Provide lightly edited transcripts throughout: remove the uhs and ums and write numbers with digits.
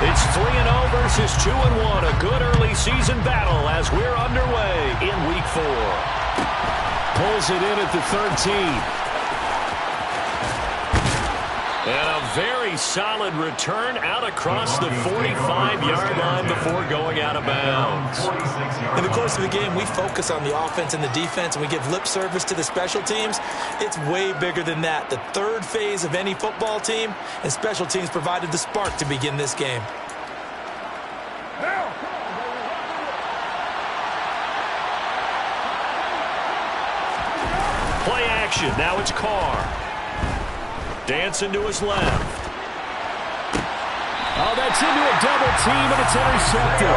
It's 3-0 versus 2-1. A good early season battle as we're underway in Week 4. Pulls it in at the 13. And a very solid return out across the 45-yard line before going out of bounds. In the course of the game, we focus on the offense and the defense, and we give lip service to the special teams. It's way bigger than that. The third phase of any football team, and special teams provided the spark to begin this game. Play action. Now it's Carr. Dancing to his left. Oh, that's into a double team, and it's intercepted.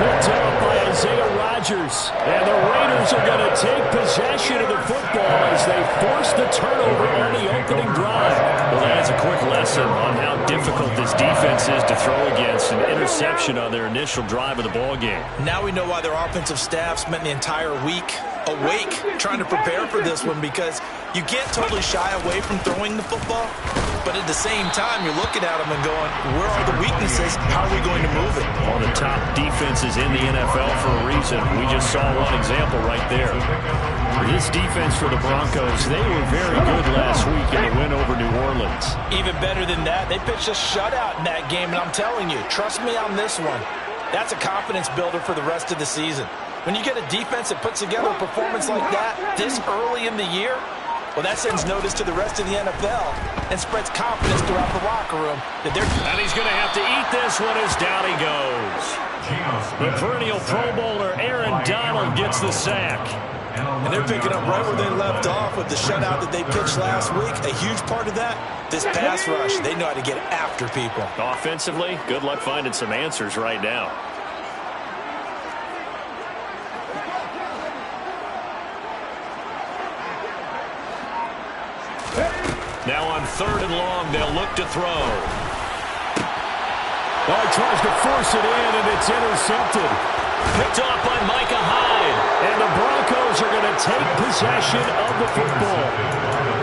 Picked up by Isaiah Rodgers. And the Raiders are going to take possession of the football as they force the turnover on the opening drive. Well, that is a quick lesson on how difficult this defense is to throw against. An interception on their initial drive of the ball game. Now we know why their offensive staff spent the entire week awake trying to prepare for this one, because you can't totally shy away from throwing the football, but at the same time you're looking at them and going, where are the weaknesses? How are we going to move it? One of the top defenses in the NFL for a reason. We just saw one example right there. This defense for the Broncos, they were very good last week in the win over New Orleans. Even better than that, they pitched a shutout in that game, and I'm telling you, trust me on this one, that's a confidence builder for the rest of the season. When you get a defense that puts together a performance like that this early in the year, well, that sends notice to the rest of the NFL and spreads confidence throughout the locker room. And he's going to have to eat this one as down he goes. The perennial Pro Bowler Aaron Donald gets the sack. And they're picking up right where they left off with the shutout that they pitched last week. A huge part of that, this pass rush. They know how to get after people. Offensively, good luck finding some answers right now. Now on 3rd and long, they'll look to throw. Oh, he tries to force it in, and it's intercepted. Picked off by Micah Hyde. And the Broncos are going to take possession of the football.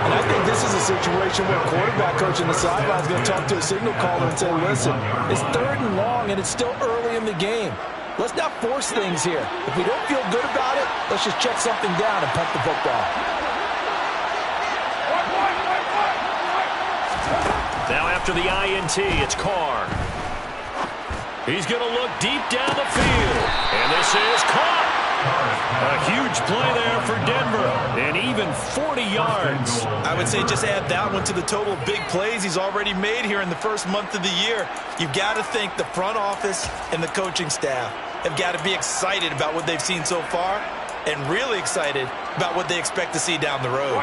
And I think this is a situation where a quarterback coach in the sideline is going to talk to a signal caller and say, listen, it's 3rd and long, and it's still early in the game. Let's not force things here. If we don't feel good about it, let's just check something down and punt the football. Now after the INT, it's Carr. He's going to look deep down the field. And this is caught. A huge play there for Denver. And even 40 yards. I would say just add that one to the total of big plays he's already made here in the first month of the year. You've got to think the front office and the coaching staff have got to be excited about what they've seen so far, and really excited about what they expect to see down the road.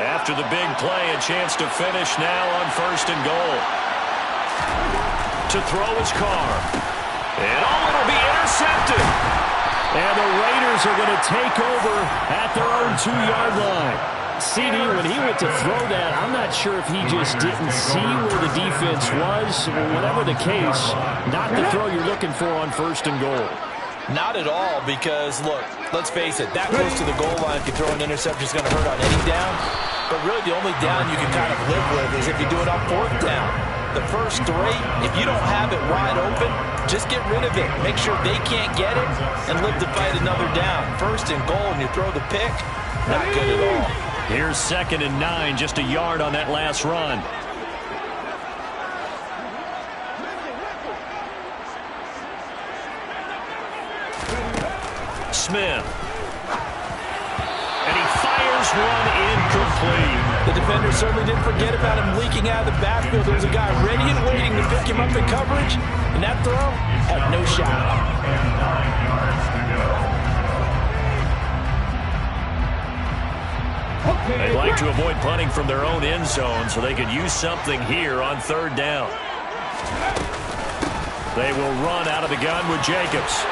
After the big play, a chance to finish now on 1st and goal. To throw his Carr. And it'll be intercepted. And the Raiders are going to take over at their own 2-yard line. CD, when he went to throw that, I'm not sure if he just didn't see where the defense was. Whatever the case, not the throw you're looking for on 1st and goal. Not at all, because, look, let's face it, that close to the goal line, if you throw an interception, is going to hurt on any down. But really, the only down you can kind of live with is if you do it on 4th down. The first 3, if you don't have it wide open, just get rid of it. Make sure they can't get it and live to fight another down. 1st and goal, and you throw the pick, not good at all. Here's 2nd and 9, just a yard on that last run. Smith. And he fires one incomplete. The defender certainly didn't forget about him leaking out of the backfield. There was a guy ready and waiting to pick him up in coverage, and that throw had no shot. They like to avoid punting from their own end zone so they could use something here on 3rd down. They will run out of the gun with Jacobs.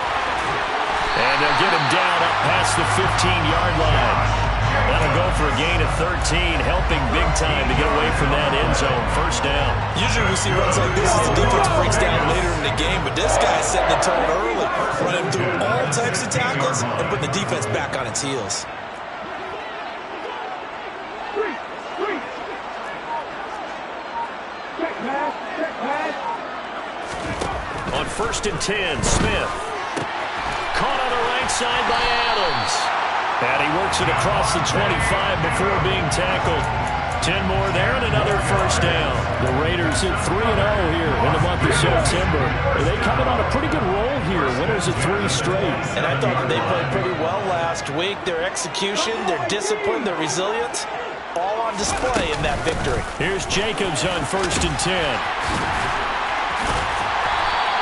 And they'll get him down up past the 15-yard line. That'll go for a gain of 13, helping big time to get away from that end zone. 1st down. Usually we see runs like this as the defense breaks down later in the game, but this guy's setting the tone early, running through all types of tackles and putting the defense back on its heels. on 1st and 10. Smith. Caught on the right side by Adams. And he works it across the 25 before being tackled. 10 more there and another first down. The Raiders at 3-0 here in the month of September. They coming on a pretty good roll here. Winners of 3 straight. And I thought that they played pretty well last week. Their execution, their discipline, their resilience, all on display in that victory. Here's Jacobs on 1st and 10.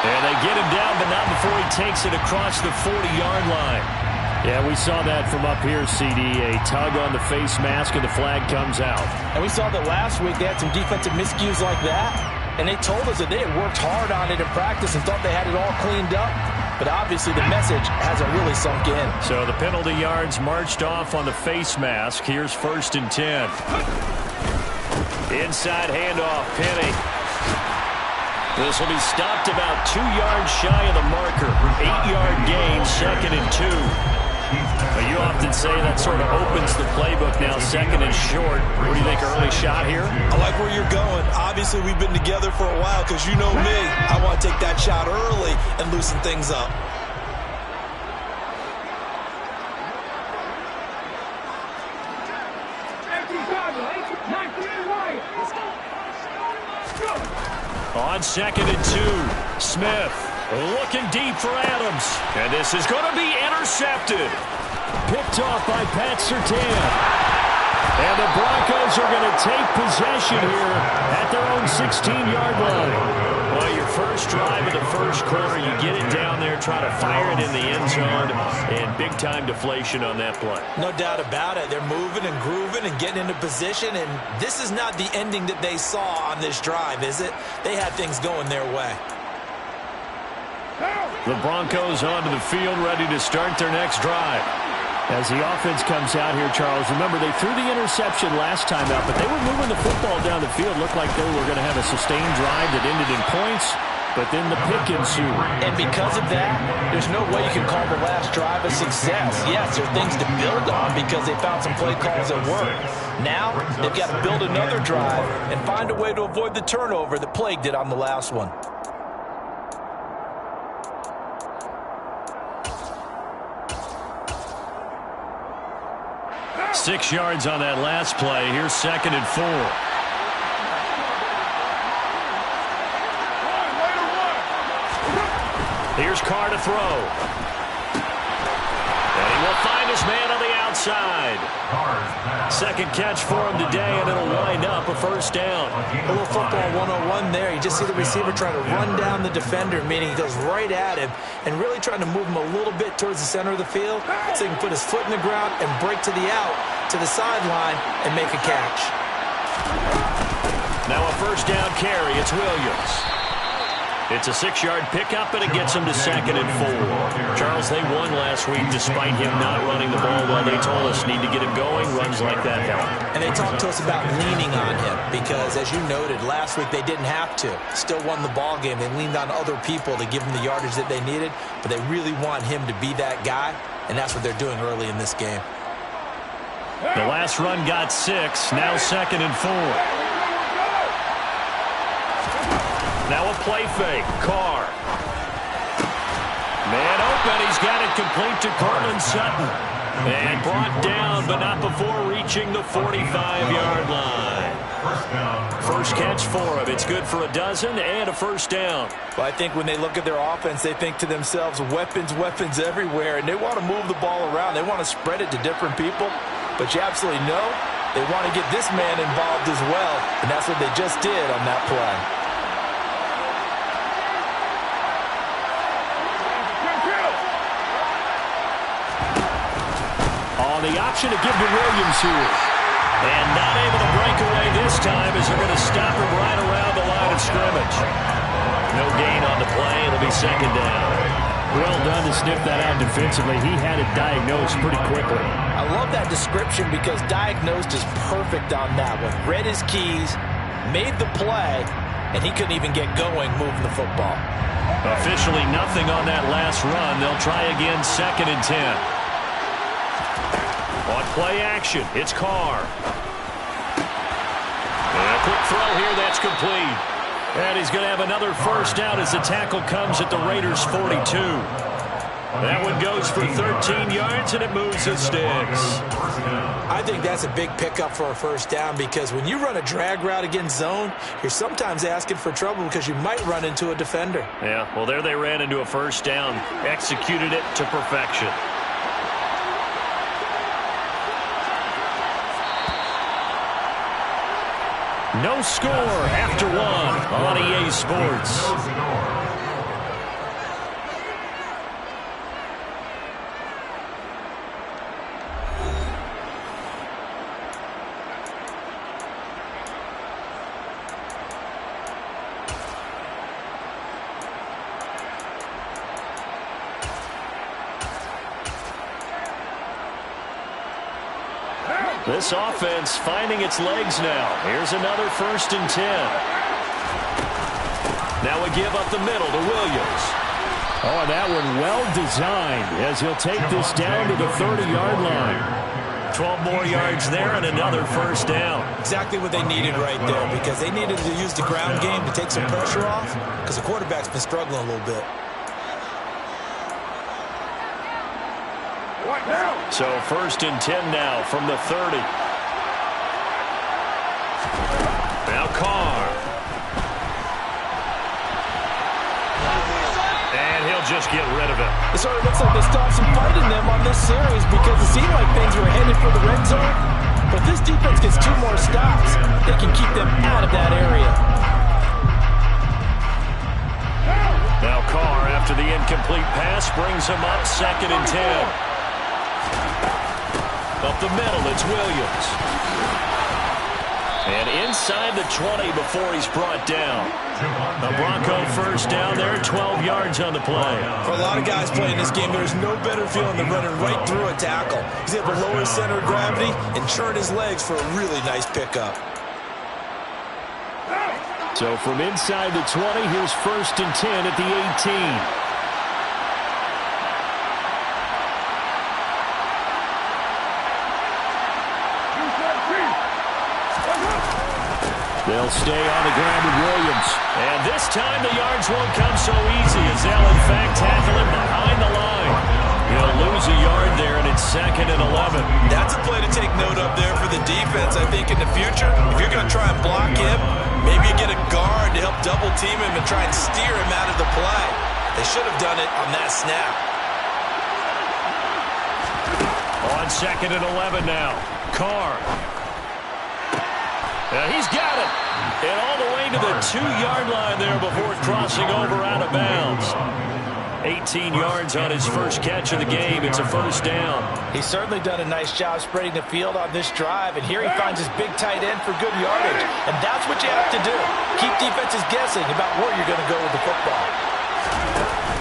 And they get him down, but not before he takes it across the 40-yard line. Yeah, we saw that from up here, CD. A tug on the face mask, and the flag comes out. And we saw that last week they had some defensive miscues like that. And they told us that they had worked hard on it in practice and thought they had it all cleaned up. But obviously the message hasn't really sunk in. So the penalty yards marched off on the face mask. Here's 1st and 10. Inside handoff, Penny. This will be stopped about 2 yards shy of the marker. 8-yard gain, 2nd and 2. Well, you often say that sort of opens the playbook now, 2nd and short. What do you think, early shot here? I like where you're going. Obviously, we've been together for a while because you know me. I want to take that shot early and loosen things up. On 2nd and 2, Smith looking deep for Adams. And this is going to be intercepted. Picked off by Pat Surtain. And the Broncos are going to take possession here at their own 16-yard line. Well, your first drive of the first quarter, you get it down there, try to fire it in the end zone, and big-time deflation on that play. No doubt about it. They're moving and grooving and getting into position, and this is not the ending that they saw on this drive, is it? They had things going their way. The Broncos onto the field, ready to start their next drive. As the offense comes out here, Charles, remember they threw the interception last time out, but they were moving the football down the field. Looked like they were going to have a sustained drive that ended in points, but then the pick ensued. And because of that, there's no way you can call the last drive a success. Yes, there are things to build on because they found some play calls that work. Now, they've got to build another drive and find a way to avoid the turnover that plagued it on the last one. 6 yards on that last play. Here's 2nd and 4. Here's Carr to throw. And he will find his man on the outside. 2nd catch for him today, and it'll wind up a first down. A little football 101 there. You just see the receiver trying to run down the defender, meaning he goes right at him and really trying to move him a little bit towards the center of the field so he can put his foot in the ground and break to the out, to the sideline, and make a catch. Now a first down carry. It's Williams. It's a 6-yard pickup, and it gets him to 2nd and 4. Charles, they won last week despite him not running the ball well. They told us need to get him going. Runs like that help. And they talked to us about leaning on him because, as you noted, last week they didn't have to. Still won the ball game. They leaned on other people to give them the yardage that they needed, but they really want him to be that guy, and that's what they're doing early in this game. The last run got 6. Now 2nd and 4. Now a play fake. Carr. Man open. He's got it complete to Cortland Sutton. And brought down, but not before reaching the 45-yard line. First catch for him. It's good for a dozen and a first down. Well, I think when they look at their offense, they think to themselves, weapons, weapons everywhere. And they want to move the ball around. They want to spread it to different people. But you absolutely know they want to get this man involved as well. And that's what they just did on that play. The option to give to Williams here. And not able to break away this time as they're going to stop him right around the line of scrimmage. No gain on the play. It'll be 2nd down. Well done to sniff that out defensively. He had it diagnosed pretty quickly. I love that description because diagnosed is perfect on that one. Read his keys, made the play, and he couldn't even get going moving the football. Officially nothing on that last run. They'll try again 2nd and 10. On play action, it's Carr. And a quick throw here, that's complete. And he's going to have another first down as the tackle comes at the Raiders' 42. That one goes for 13 yards, and it moves the sticks. I think that's a big pickup for a first down because when you run a drag route against zone, you're sometimes asking for trouble because you might run into a defender. Yeah, well, there they ran into a first down, executed it to perfection. No score after one on EA Sports. This offense finding its legs now. Here's another 1st and 10. Now we give up the middle to Williams. Oh, and that one well designed as he'll take this down to the 30-yard line. 12 more yards there and another first down. Exactly what they needed right there because they needed to use the ground game to take some pressure off because the quarterback's been struggling a little bit. So 1st and 10 now from the 30. Now Carr. And he'll just get rid of it. It sort of looks like they stopped some fight in them on this series because it seemed like things were headed for the red zone. But if this defense gets 2 more stops, they can keep them out of that area. Now Carr, after the incomplete pass, brings him up 2nd and 10. Up the middle, it's Williams. And inside the 20 before he's brought down. A Bronco first down there, 12 yards on the play. For a lot of guys playing this game, there's no better feeling than running right through a tackle. He's able to lower his center of gravity and turn his legs for a really nice pickup. So from inside the 20, here's 1st and 10 at the 18. They'll stay on the ground with Williams. And this time the yards won't come so easy as they'll in fact tackle him behind the line. He'll lose a yard there, and it's 2nd and 11. That's a play to take note of there for the defense, I think, in the future. If you're going to try and block him, maybe you get a guard to help double team him and try and steer him out of the play. They should have done it on that snap. On 2nd and 11 now. Carr. He's got it. And all the way to the 2-yard line there before crossing over out of bounds. 18 yards on his first catch of the game. It's a first down. He's certainly done a nice job spreading the field on this drive, and here he finds his big tight end for good yardage. And that's what you have to do. Keep defenses guessing about where you're going to go with the football.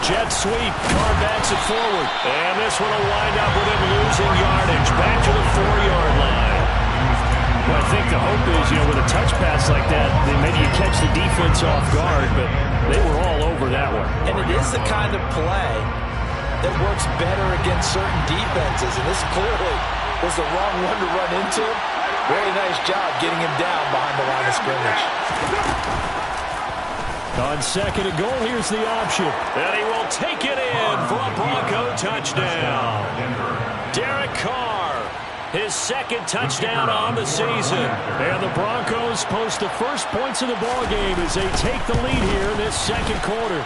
Jet sweep. Carr backs it forward. And this one will wind up with him losing yardage. Back to the 4-yard line. Well, I think the hope is, with a touch pass like that, then maybe you catch the defense off guard, but they were all over that one. And it is the kind of play that works better against certain defenses, and this clearly was the wrong one to run into. Really nice job getting him down behind the line of scrimmage. On 2nd and goal, here's the option. And he will take it in for a Bronco touchdown. Derek Carr. His 2nd touchdown on the season. And the Broncos post the first points of the ballgame as they take the lead here in this 2nd quarter.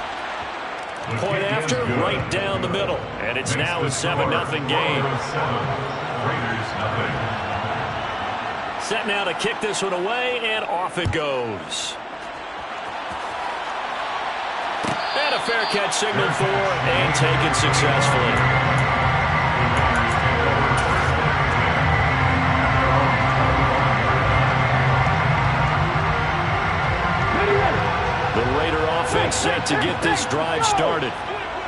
Point after, right down the middle. And it's now a 7-0 game. Set now to kick this one away, and off it goes. And a fair catch signaled for and taken successfully. The Raider offense set to get this drive started.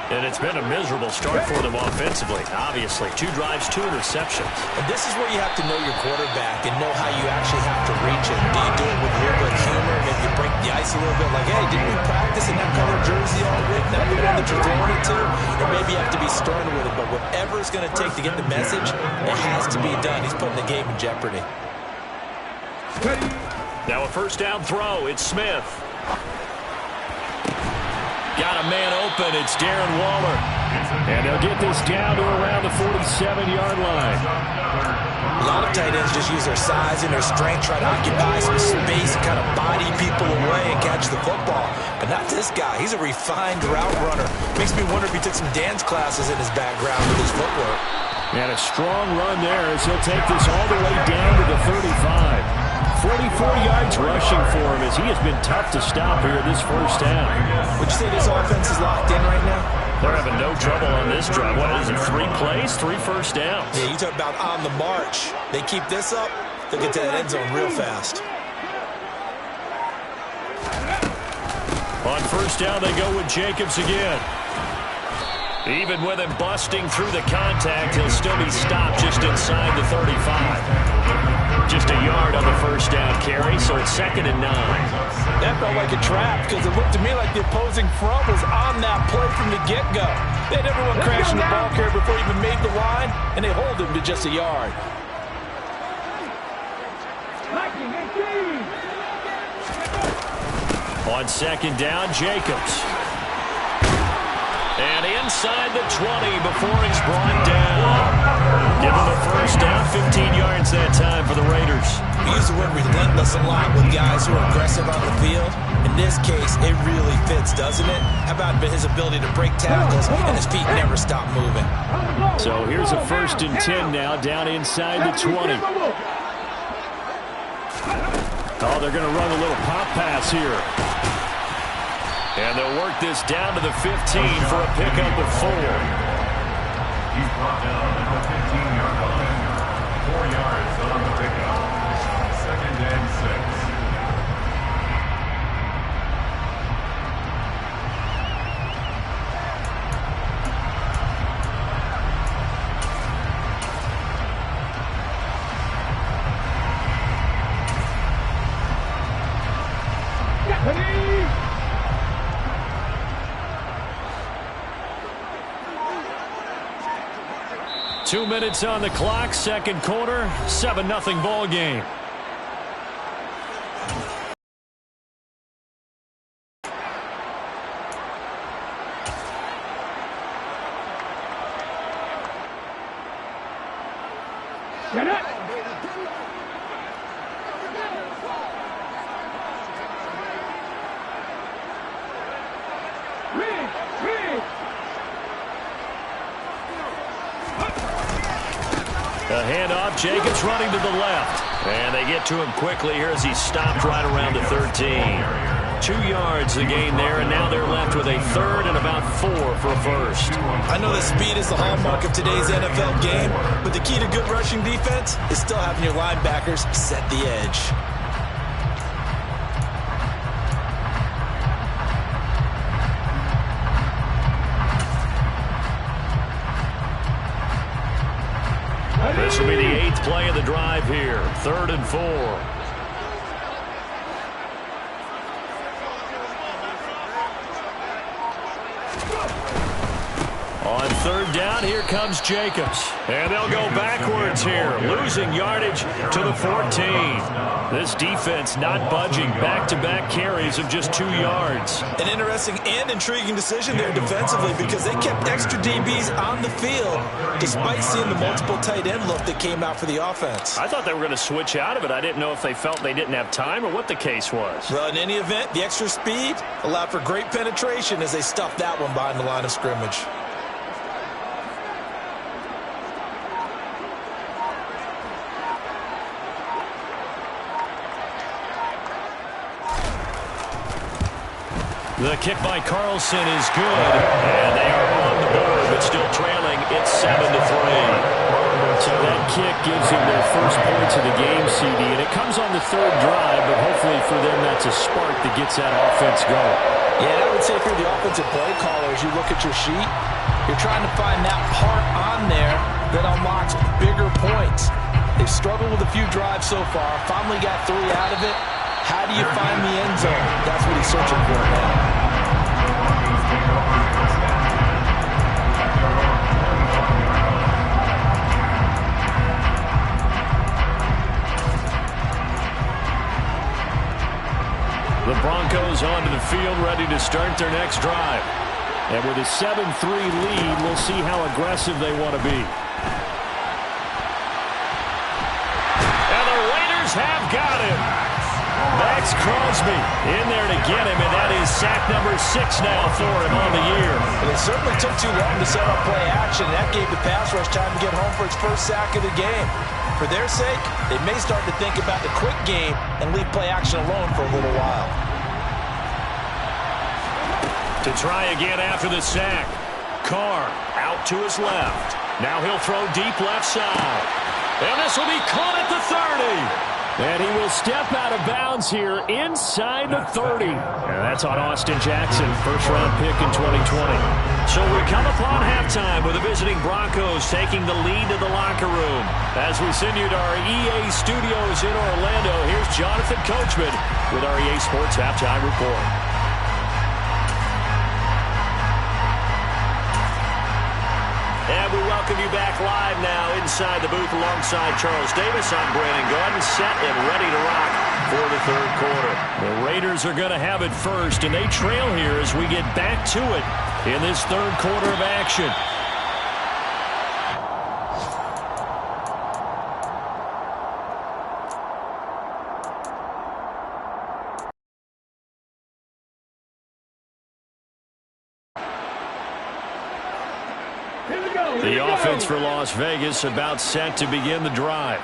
And it's been a miserable start for them offensively, obviously. 2 drives, 2 interceptions. And this is where you have to know your quarterback and know how you actually have to reach him. Do you do it with a little bit of humor? Maybe you break the ice a little bit like, hey, didn't we practice in that color jersey all week? That the one that you're throwing it to? Or maybe you have to be stern with it. But whatever it's going to take to get the message, it has to be done. He's putting the game in jeopardy. Now a first down throw. It's Smith. Got a man open. It's Darren Waller. And they'll get this down to around the 47-yard line. A lot of tight ends just use their size and their strength, try to occupy some space and kind of body people away and catch the football. But not this guy. He's a refined route runner. Makes me wonder if he took some dance classes in his background with his footwork. And a strong run there as he'll take this all the way down to the 35. 44 yards rushing for him as he has been tough to stop here this first half. Would you say this offense is locked in right now? They're having no trouble on this drive. What is it, 3 plays, 3 first downs? Yeah, you talk about on the march. They keep this up, they'll get to that end zone real fast. On first down, they go with Jacobs again. Even with him busting through the contact, he'll still be stopped just inside the 35. Just a yard on the first down carry, so it's 2nd and 9. That felt like a trap because it looked to me like the opposing front was on that play from the get-go. They had everyone crashing the ball carrier before he even made the line, and they hold him to just a yard. On 2nd down, Jacobs. And inside the 20 before he's brought down. Give him a first down, 15 yards that time for the Raiders. We use the word relentless a lot with guys who are aggressive on the field. In this case, it really fits, doesn't it? How about his ability to break tackles and his feet never stop moving? So here's a 1st and 10 now down inside the 20. Oh, they're going to run a little pop pass here. And they'll work this down to the 15 for a pickup of 4. He's brought down at the 15-yard line. 4 yards on the pickup. 2nd and 6. Two minutes on the clock, second quarter, 7-0 ball game. The handoff, Jacobs running to the left. And they get to him quickly here as he's stopped right around the 13. 2 yards the gain there, and now they're left with a 3rd and about 4 for a first. I know that speed is the hallmark of today's NFL game, but the key to good rushing defense is still having your linebackers set the edge. This will be the 8th play of the drive here. 3rd and 4. On 3rd down, here comes Jacobs. And they'll go backwards here, losing yardage to the 14. This defense not budging. Back-to-back carries of just 2 yards. An interesting and intriguing decision there defensively because they kept extra DBs on the field despite seeing the multiple tight end look that came out for the offense. I thought they were going to switch out of it. I didn't know if they felt they didn't have time or what the case was. Well, in any event, the extra speed allowed for great penetration as they stuffed that one behind the line of scrimmage. The kick by Carlson is good, and they are on the board, but still trailing. It's 7-3. So that kick gives them their first points of the game, CD, and it comes on the 3rd drive, but hopefully for them that's a spark that gets that offense going. Yeah, I would say if you're the offensive play caller, as you look at your sheet, you're trying to find that part on there that unlocks bigger points. They've struggled with a few drives so far, finally got 3 out of it. How do you find the end zone? That's what he's searching for now. The Broncos onto the field, ready to start their next drive. And with a 7-3 lead, we'll see how aggressive they want to be. And the Raiders have got him. Max Crosby in there to get him, and that is sack number 6 now for him on the year. But it certainly took too long to set up play action. That gave the pass rush time to get home for its first sack of the game. For their sake, they may start to think about the quick game and leave play action alone for a little while. To try again after the sack. Carr out to his left. Now he'll throw deep left side. And this will be caught at the 30. And he will step out of bounds here inside the 30. And that's on Austin Jackson, first-round pick in 2020. So we come upon halftime with the visiting Broncos taking the lead to the locker room. As we send you to our EA studios in Orlando, here's Jonathan Coachman with our EA Sports Halftime Report. And we welcome you back live now inside the booth alongside Charles Davis. I'm Brandon Gaudin, set and ready to rock for the third quarter. The Raiders are going to have it first, and they trail here as we get back to it in this third quarter of action. The offense for Las Vegas about set to begin the drive.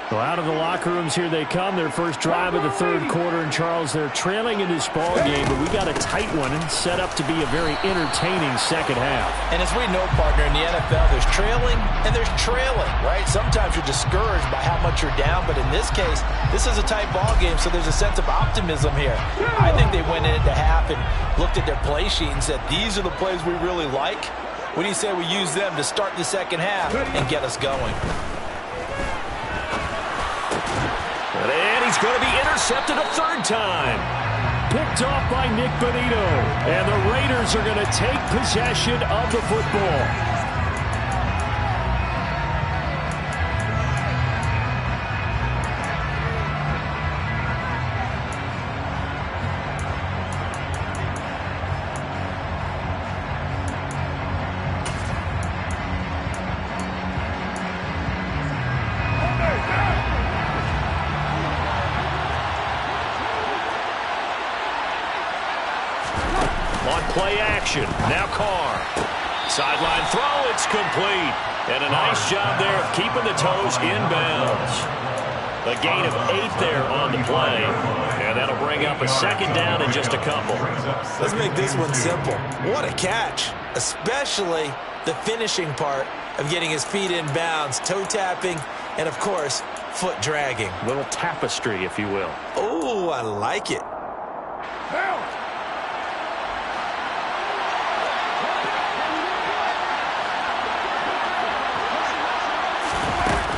So out of the locker rooms here they come, their first drive of the third quarter. And Charles, they're trailing in this ball game, but we got a tight one and set up to be a very entertaining second half. And as we know, partner, in the NFL, there's trailing and there's trailing, right? Sometimes you're discouraged by how much you're down, but in this case, this is a tight ball game, so there's a sense of optimism here. I think they went into half and looked at their play sheet and said, these are the plays we really like. What do you say we use them to start the second half and get us going? And he's going to be intercepted a third time. Picked off by Nick Bonito. And the Raiders are going to take possession of the football. Play action. Now Carr. Sideline throw. It's complete. And a nice job there of keeping the toes inbounds. A gain of 8 there on the play. And that'll bring up a second down in just a couple. Let's make this one simple. What a catch. Especially the finishing part of getting his feet in bounds, toe tapping, and of course, foot dragging. A little tapestry, if you will. Oh, I like it.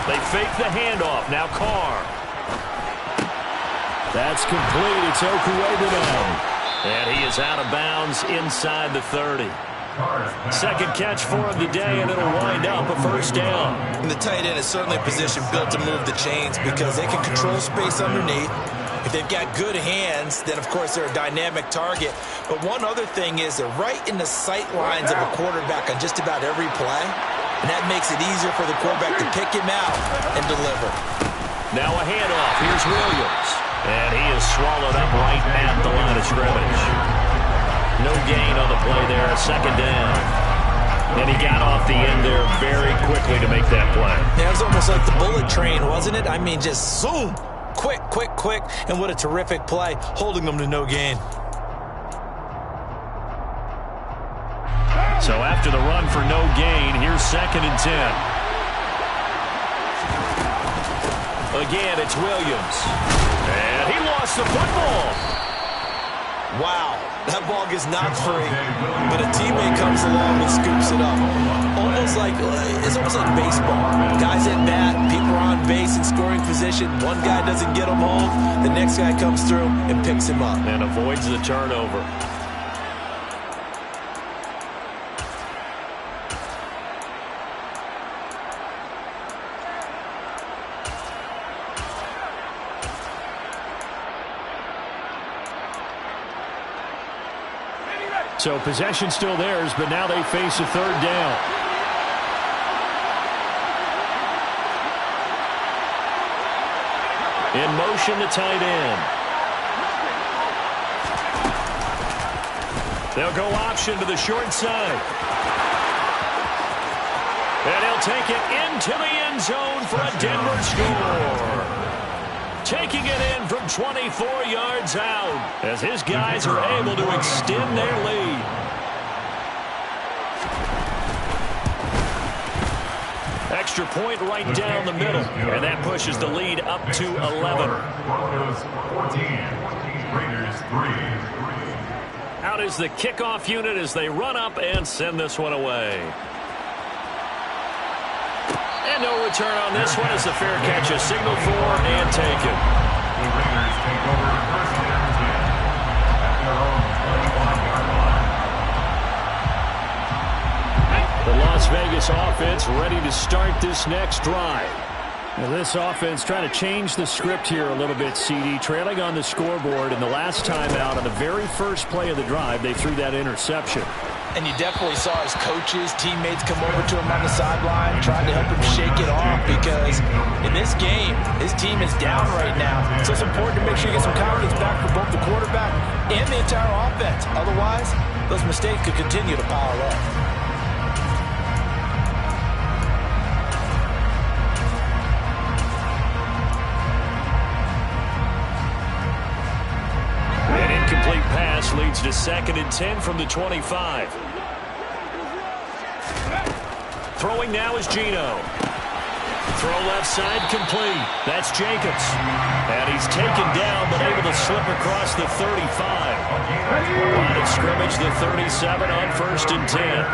They fake the handoff. Now Carr. That's complete. It's Okuwebunam. And he is out of bounds inside the 30. Second catch for him today, and it'll wind up a first down. And the tight end is certainly a position built to move the chains because they can control space underneath. If they've got good hands, then of course they're a dynamic target. But one other thing is they're right in the sight lines of a quarterback on just about every play. And that makes it easier for the quarterback to pick him out and deliver. Now a handoff. Here's Williams. And he is swallowed up right at the line of scrimmage. No gain on the play there. A second down. And he got off the end there very quickly to make that play. Yeah, it was almost like the bullet train, wasn't it? I mean, just zoom. Quick, quick, quick. And what a terrific play, holding them to no gain. So after the run for no gain, here's 2nd and 10. Again, it's Williams. And he lost the football. Wow, that ball gets knocked free, but a teammate comes along and scoops it up. It's almost like baseball. Guys at bat, people are on base in scoring position. One guy doesn't get him home, the next guy comes through and picks him up. And avoids the turnover. So possession still theirs, but now they face a third down. In motion, the tight end. They'll go option to the short side. And he'll take it into the end zone for a Denver score. Taking it in from 24 yards out as his guys are able to extend their lead. Extra point right down the middle, and that pushes the lead up to 11. Broncos 14, Raiders 3. Out is the kickoff unit as they run up and send this one away. And no return on this one as the fair catch is signaled for and taken. The Raiders take over first and 10 at their own 21-yard line. The Las Vegas offense ready to start this next drive. Now this offense trying to change the script here a little bit, CD. Trailing on the scoreboard, and the last time out on the very first play of the drive, they threw that interception. And you definitely saw his coaches, teammates come over to him on the sideline, trying to help him shake it off because in this game, his team is down right now. So it's important to make sure you get some confidence back for both the quarterback and the entire offense. Otherwise, those mistakes could continue to pile up. An incomplete pass leads to 2nd and 10 from the 25. Throwing now is Geno. Throw left side complete. That's Jacobs. And he's taken down but able to slip across the 35. Line of scrimmage, the 37 on 1st and 10.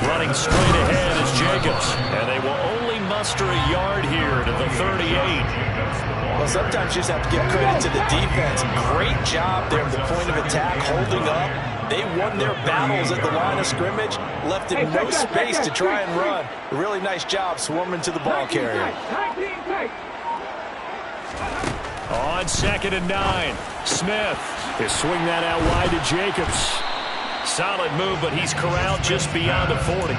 Running straight ahead is Jacobs. And they will only muster a yard here to the 38. Well, sometimes you just have to give credit to the defense. Great job there at the point of attack, holding up. They won their battles at the line of scrimmage, left him no space to try and run. A really nice job swarming to the ball carrier. On 2nd and 9, Smith. They swing that out wide to Jacobs. Solid move, but he's corralled just beyond the 40.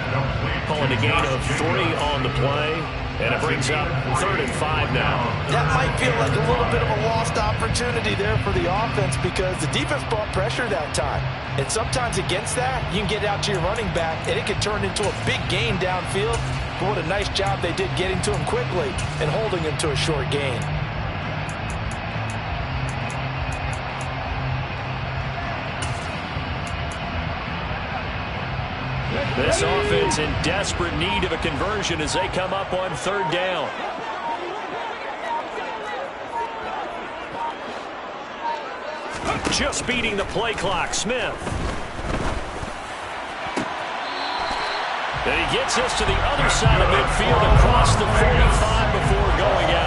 Calling a gain of 3 on the play. And it brings up 3rd and 5 now. That might feel like a little bit of a lost opportunity there for the offense because the defense brought pressure that time. And sometimes against that, you can get out to your running back, and it can turn into a big gain downfield. But what a nice job they did getting to him quickly and holding him to a short gain. This offense in desperate need of a conversion as they come up on 3rd down. Just beating the play clock, Smith. And he gets us to the other side of midfield across the 45 before going out.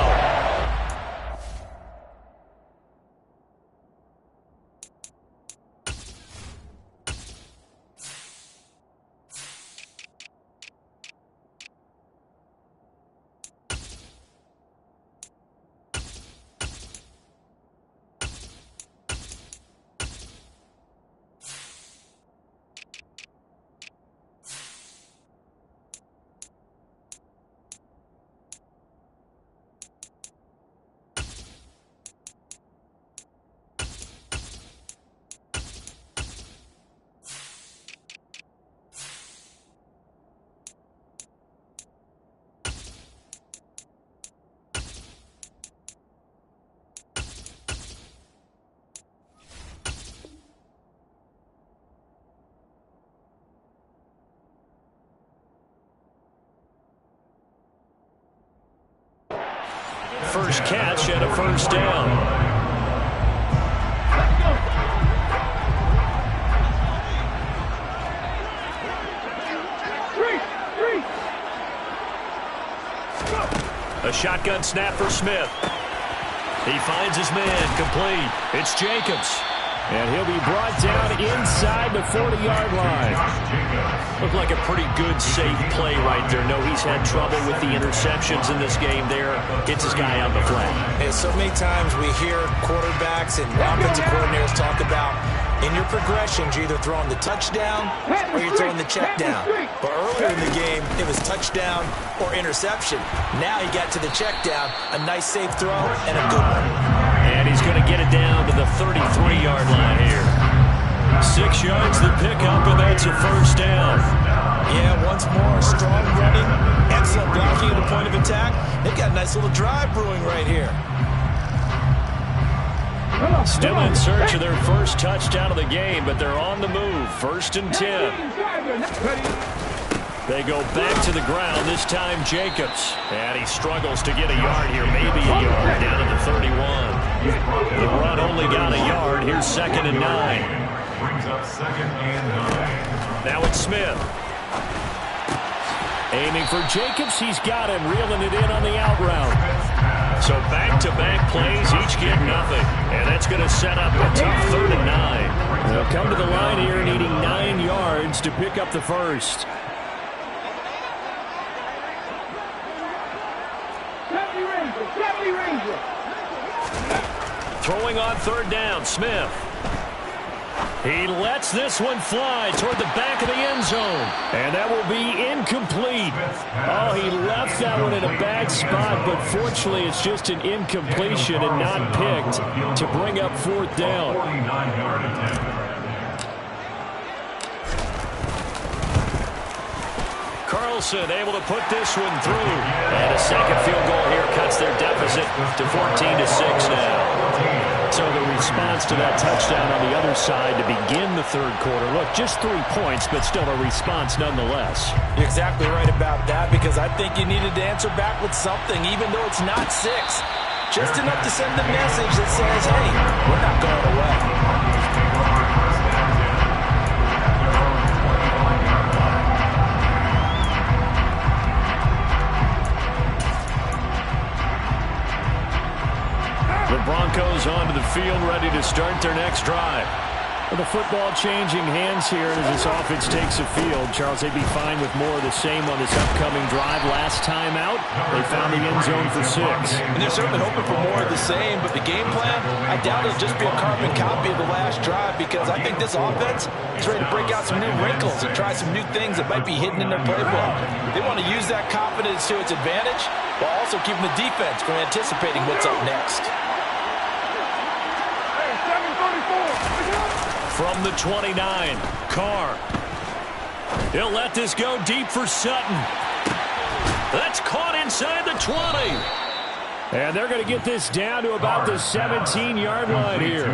First catch and a 1st down. A shotgun snap for Smith. He finds his man complete. It's Jacobs. And he'll be brought down inside the 40-yard line. Looked like a pretty good, safe play right there. No, he's had trouble with the interceptions in this game there. Gets his guy on the flat. And so many times we hear quarterbacks and offensive coordinators talk about in your progressions, you're either throwing the touchdown or you're throwing the check down. But earlier in the game, it was touchdown or interception. Now he got to the check down, a nice safe throw, and a good one. And he's going to get it down to the 33-yard line here. 6 yards the pickup, and that's a first down. Yeah, once more, strong running, excellent blocking at the point of attack. They've got a nice little drive brewing right here. Still in search of their first touchdown of the game, but they're on the move. 1st and 10. They go back to the ground, this time Jacobs. And he struggles to get a yard here, maybe a yard, down to the 31. The run only got a yard. Here's 2nd and 9. Brings up 2nd and 9. Now it's Smith. Aiming for Jacobs. He's got him, reeling it in on the out route. So back-to-back plays, each get nothing. And that's going to set up a tough 3rd and 9. They'll come to the line here needing 9 yards to pick up the first. Throwing on 3rd down, Smith. He lets this one fly toward the back of the end zone. And that will be incomplete. Oh, he left that one in a bad spot, but fortunately it's just an incompletion and not picked to bring up 4th down. 49-yard attempt. Carlson able to put this one through. And a second field goal here cuts their deficit to 14-6 now. So the response to that touchdown on the other side to begin the 3rd quarter. Look, just 3 points, but still a response nonetheless. You're exactly right about that, because I think you needed to answer back with something, even though it's not 6. Just enough to send the message that says, hey, we're not going away. The Broncos onto the field, ready to start their next drive. The football changing hands here as this offense takes the field. Charles, they'd be fine with more of the same on this upcoming drive. Last time out, they found the end zone for 6. And they're certainly hoping for more of the same, but the game plan, I doubt it'll just be a carbon copy of the last drive, because I think this offense is ready to break out some new wrinkles and try some new things that might be hidden in their playbook. They want to use that confidence to its advantage while also keeping the defense from anticipating what's up next. From the 29, Carr. He'll let this go deep for Sutton. That's caught inside the 20. And they're going to get this down to about the 17-yard line here.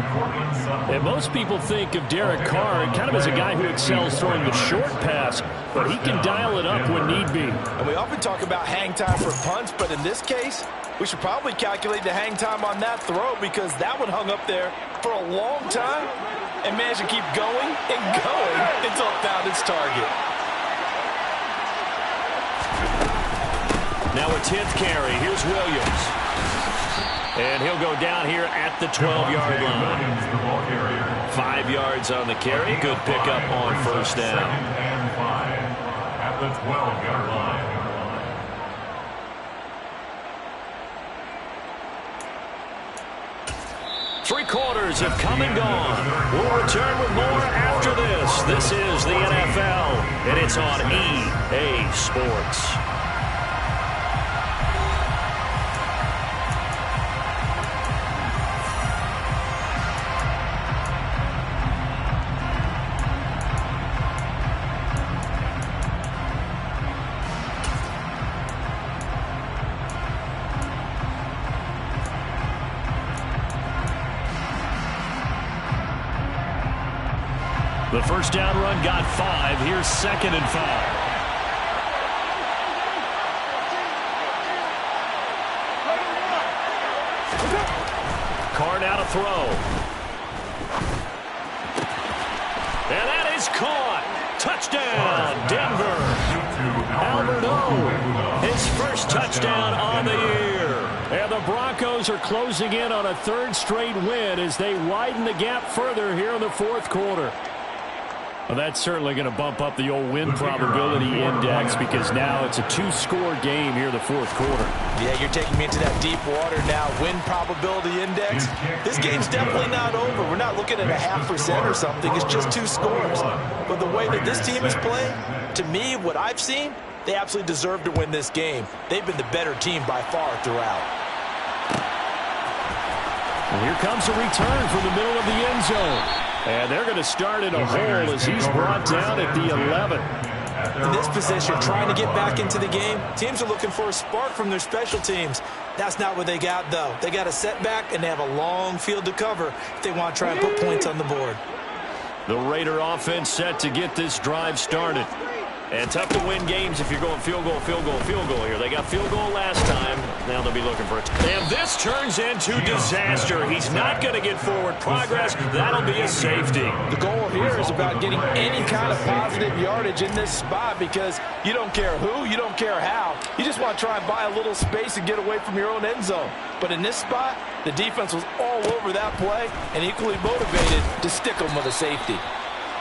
And most people think of Derek Carr kind of as a guy who excels throwing the short pass, but he can dial it up when need be. And we often talk about hang time for punts, but in this case, we should probably calculate the hang time on that throw, because that one hung up there for a long time and managed to keep going and going until it found its target. Now a 10th carry. Here's Williams. And he'll go down here at the 12-yard line. 5 yards on the carry. Good pickup on 1st down. 2nd and 5 at the 12-yard line. Three quarters have come and gone. We'll return with more after this. This is the NFL, and it's on EA Sports. The first down run got 5. Here's 2nd and 5. Carr now to throw. And that is caught. Touchdown, Denver. Albert O. His first touchdown on the year. And the Broncos Broncos are closing in on a third straight win as they widen the gap further here in the fourth quarter. Well, that's certainly going to bump up the old win probability index because now it's a two-score game here in the fourth quarter. Yeah, you're taking me into that deep water now. Win probability index. This game's definitely not over. We're not looking at a 0.5% or something. It's just 2 scores. But the way that this team is playing, to me, what I've seen, they absolutely deserve to win this game. They've been the better team by far throughout. And here comes a return from the middle of the end zone. And they're going to start in a hole as he's brought down at the 11. In this position, trying to get back into the game, teams are looking for a spark from their special teams. That's not what they got, though. They got a setback, and they have a long field to cover if they want to try and put points on the board. The Raider offense set to get this drive started. And tough to win games if you're going field goal, field goal, field goal here. They got field goal last time. Now they'll be looking for it. And this turns into disaster. He's not going to get forward progress. That'll be a safety. The goal here is about getting any kind of positive yardage in this spot because you don't care who, you don't care how. You just want to try and buy a little space and get away from your own end zone. But in this spot, the defense was all over that play and equally motivated to stick them with a safety.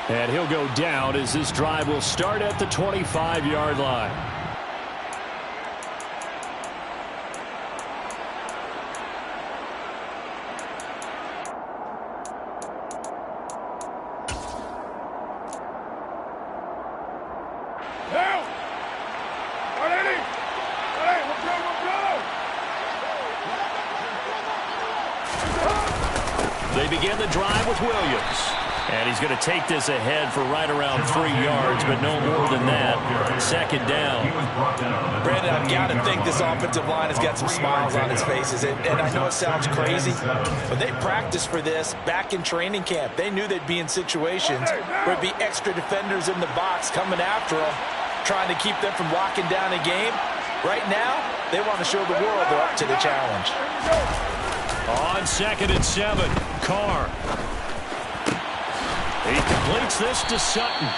And he'll go down as this drive will start at the 25-yard line. They begin the drive with Williams. And he's going to take this ahead for right around 3 yards, but no more than that. Second down. Brandon, I've got to think this offensive line has got some smiles on its faces. And I know it sounds crazy, but they practiced for this back in training camp. They knew they'd be in situations where it'd be extra defenders in the box coming after them, trying to keep them from locking down a game. Right now, they want to show the world they're up to the challenge. On 2nd and 7, Carr. He completes this to Sutton.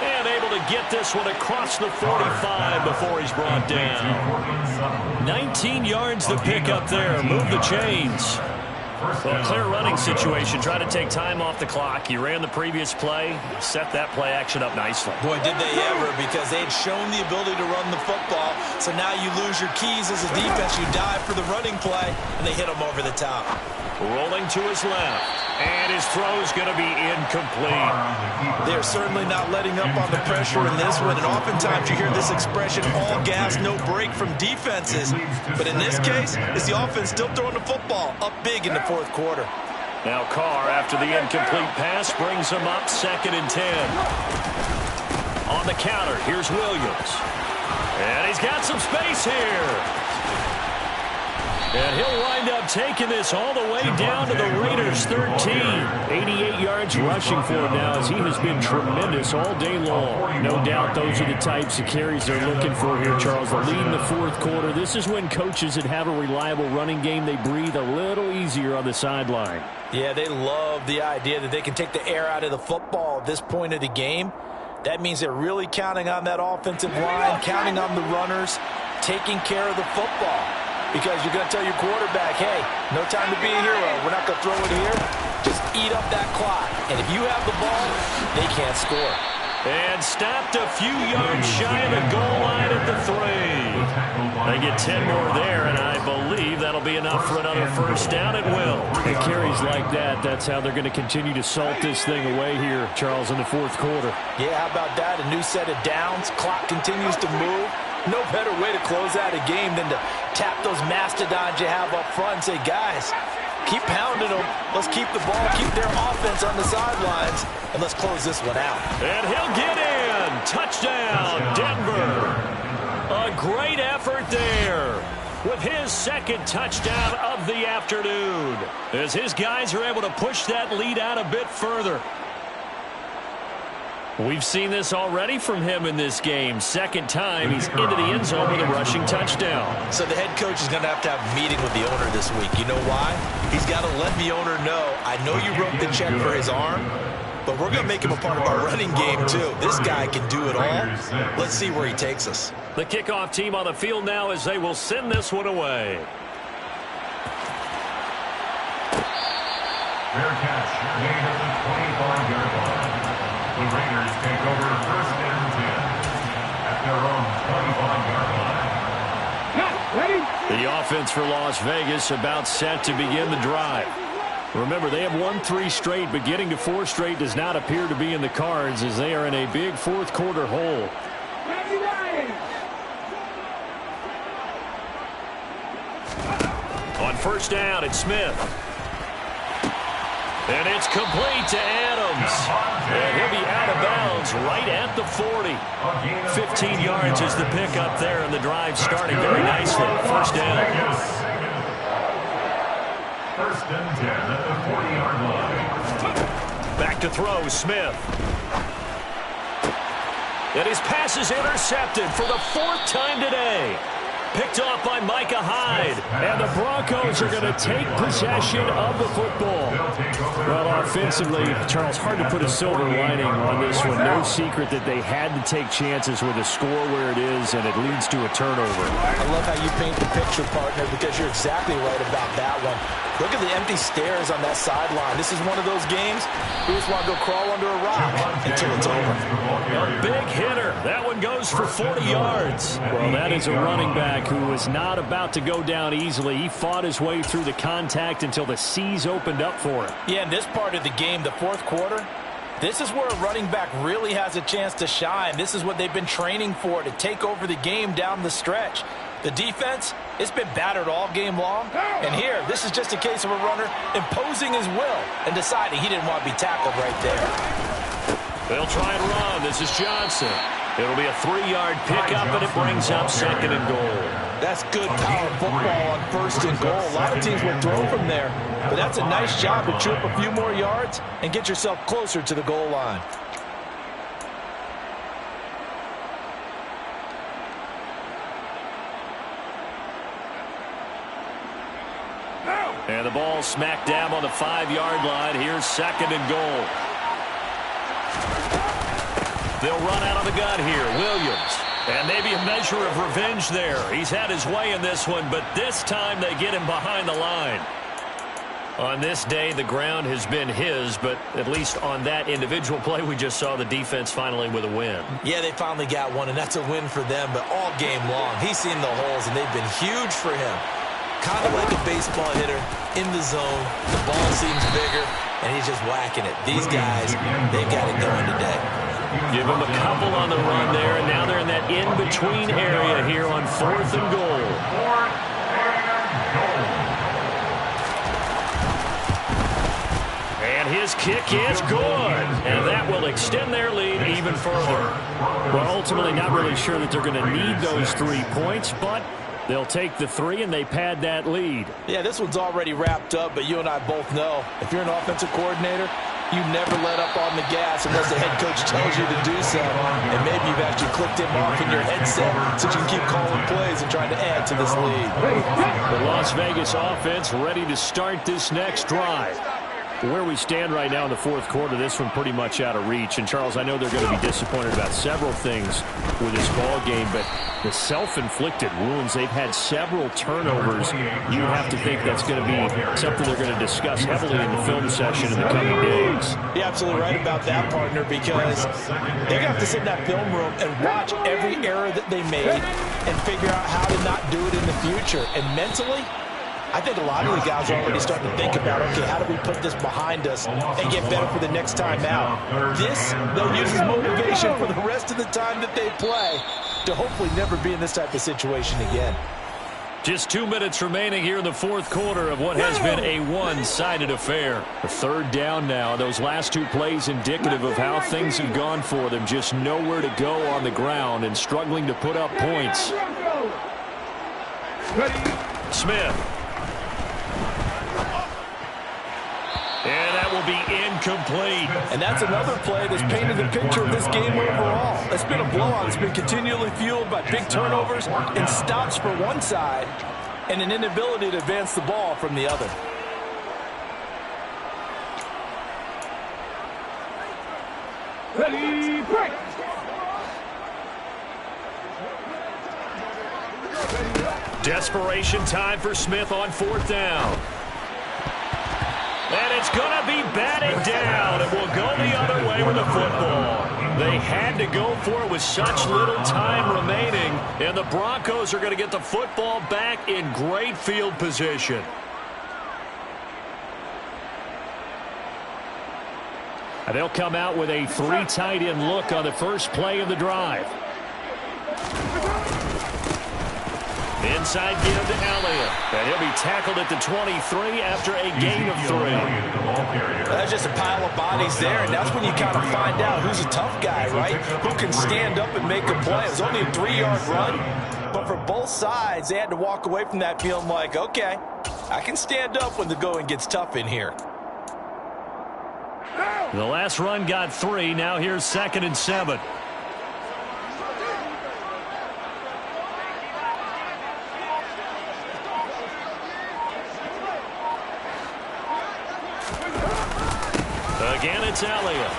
And able to get this one across the 45 before he's brought down. 19 yards to pick up there. Move the chains. Well, clear running situation. Try to take time off the clock. You ran the previous play. Set that play action up nicely. Boy, did they ever, because they had shown the ability to run the football. So now you lose your keys as a defense. You dive for the running play, and they hit him over the top. Rolling to his left. And his throw's going to be incomplete. They're certainly not letting up on the pressure in this one. And oftentimes you hear this expression, all gas, no break from defenses. But in this case, it's the offense still throwing the football up big in the fourth quarter. Now Carr, after the incomplete pass, brings him up 2nd and 10. On the counter, here's Williams. And he's got some space here. And he'll wind up taking this all the way down to the Raiders' 13. 88 yards rushing for him now as he has been tremendous all day long. No doubt those are the types of carries they're looking for here, Charles. The lead in the fourth quarter. This is when coaches that have a reliable running game, they breathe a little easier on the sideline. Yeah, they love the idea that they can take the air out of the football at this point of the game. That means they're really counting on that offensive line, counting on the runners, taking care of the football. Because you're going to tell your quarterback, hey, no time to be a hero. We're not going to throw it here. Just eat up that clock. And if you have the ball, they can't score. And stopped a few yards shy of the goal line at the 3. They get 10 more there, and I believe that'll be enough for another first down. It will. And carries like that, that's how they're going to continue to salt this thing away here, Charles, in the fourth quarter. Yeah, how about that? A new set of downs. Clock continues to move. No better way to close out a game than to tap those mastodons you have up front and say, guys, keep pounding them. Let's keep the ball, keep their offense on the sidelines, and let's close this one out. And he'll get in. Touchdown, Denver. A great effort there with his 2nd touchdown of the afternoon as his guys are able to push that lead out a bit further. We've seen this already from him in this game. 2nd time he's into the end zone with a rushing touchdown. So the head coach is going to have a meeting with the owner this week. You know why? He's got to let the owner know, I know you wrote the check for his arm, but we're going to make him a part of our running game too. This guy can do it all. Let's see where he takes us. The kickoff team on the field now as they will send this one away. Fair catch made at the 25-yard line. The Raiders take over first and 10 at their own 25-yard line. The offense for Las Vegas about set to begin the drive. Remember, they have won 3 straight, but getting to 4 straight does not appear to be in the cards as they are in a big fourth quarter hole. On first down, it's Smith. And it's complete to Adams. And he'll be out of bounds right at the 40. 15 yards is the pickup there, and the drive starting very nicely. First down. First and 10 at the 40-yard line. Back to throw, Smith. And his pass is intercepted for the 4th time today. Picked off by Micah Hyde. And the Broncos are going to take possession of the football. Well, offensively, Charles, hard to put a silver lining on this one. No secret that they had to take chances with a score where it is, and it leads to a turnover. I love how you paint the picture, partner, because you're exactly right about that one. Look at the empty stares on that sideline. This is one of those games you just want to go crawl under a rock until it's over. A big hitter. That one goes for 40 yards. Well, that is a running back who was not about to go down easily. He fought his way through the contact until the seas opened up for him. Yeah, in this part of the game, the fourth quarter, this is where a running back really has a chance to shine. This is what they've been training for, to take over the game down the stretch. The defense, it's been battered all game long. And here, this is just a case of a runner imposing his will and deciding he didn't want to be tackled right there. They'll try and run. This is Johnson. It'll be a 3-yard pickup, and it brings up 2nd and goal. That's good power football on 1st and goal. A lot of teams will throw from there. But that's a nice job to chew up a few more yards and get yourself closer to the goal line. And the ball smack dab on the 5-yard line. Here's 2nd and goal. They'll run out of the gun here. Williams. And maybe a measure of revenge there. He's had his way in this one, but this time they get him behind the line. On this day, the ground has been his, but at least on that individual play, we just saw the defense finally with a win. Yeah, they finally got one, and that's a win for them, but all game long, he's seen the holes, and they've been huge for him. Kind of like a baseball hitter in the zone. The ball seems bigger, and he's just whacking it. These guys, they've got it going today. Give them a couple on the run there, and now they're in that in-between area here on 4th and goal. And his kick is good, and that will extend their lead even further. Well, ultimately not really sure that they're going to need those 3 points, but they'll take the 3, and they pad that lead. Yeah, this one's already wrapped up, but you and I both know if you're an offensive coordinator, you never let up on the gas unless the head coach tells you to do so. And maybe you've actually clicked him off in your headset so you can keep calling plays and trying to add to this lead. The Las Vegas offense ready to start this next drive. Where we stand right now in the fourth quarter, this one pretty much out of reach. And, Charles, I know they're going to be disappointed about several things with this ball game, but the self-inflicted wounds, they've had several turnovers. You have to think that's going to be something they're going to discuss heavily in the film session in the coming days. You're absolutely right about that, partner, because they're going to have to sit in that film room and watch every error that they made and figure out how to not do it in the future. And mentally, I think a lot of the guys are already starting to think about, okay, how do we put this behind us and get better for the next time out? This, they'll use as motivation for the rest of the time that they play to hopefully never be in this type of situation again. Just 2 minutes remaining here in the fourth quarter of what has been a one-sided affair. A 3rd down now. Those last 2 plays indicative of how things have gone for them. Just nowhere to go on the ground and struggling to put up points. Smith. And that will be incomplete. And that's another play that's painted the picture of this game overall. It's been a blowout. It's been continually fueled by big turnovers and stops for one side and an inability to advance the ball from the other. Ready, break! Desperation time for Smith on 4th down. And it's going to be batted down, and we'll go the other way with the football. They had to go for it with such little time remaining, and the Broncos are going to get the football back in great field position. And they'll come out with a 3 tight end look on the first play of the drive. Inside give to Elliott. And he'll be tackled at the 23 after a gain of 3. That's just a pile of bodies there, and that's when you kind of find out who's a tough guy, right? Who can stand up and make a play. It was only a 3-yard run, but for both sides, they had to walk away from that feeling like, okay, I can stand up when the going gets tough in here. The last run got 3. Now here's 2nd and 7. Again, it's Elliott.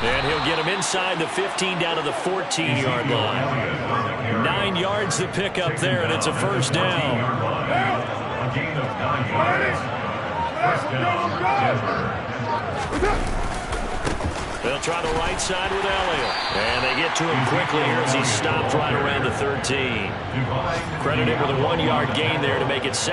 And he'll get him inside the 15 down to the 14-yard line. 9 yards to pick up there, and it's a first down. A gain of 9 yards. First down, Denver. They'll try the right side with Elliott. And they get to him quickly here as he stopped right around the 13. Credited with a 1-yard gain there to make it 2nd.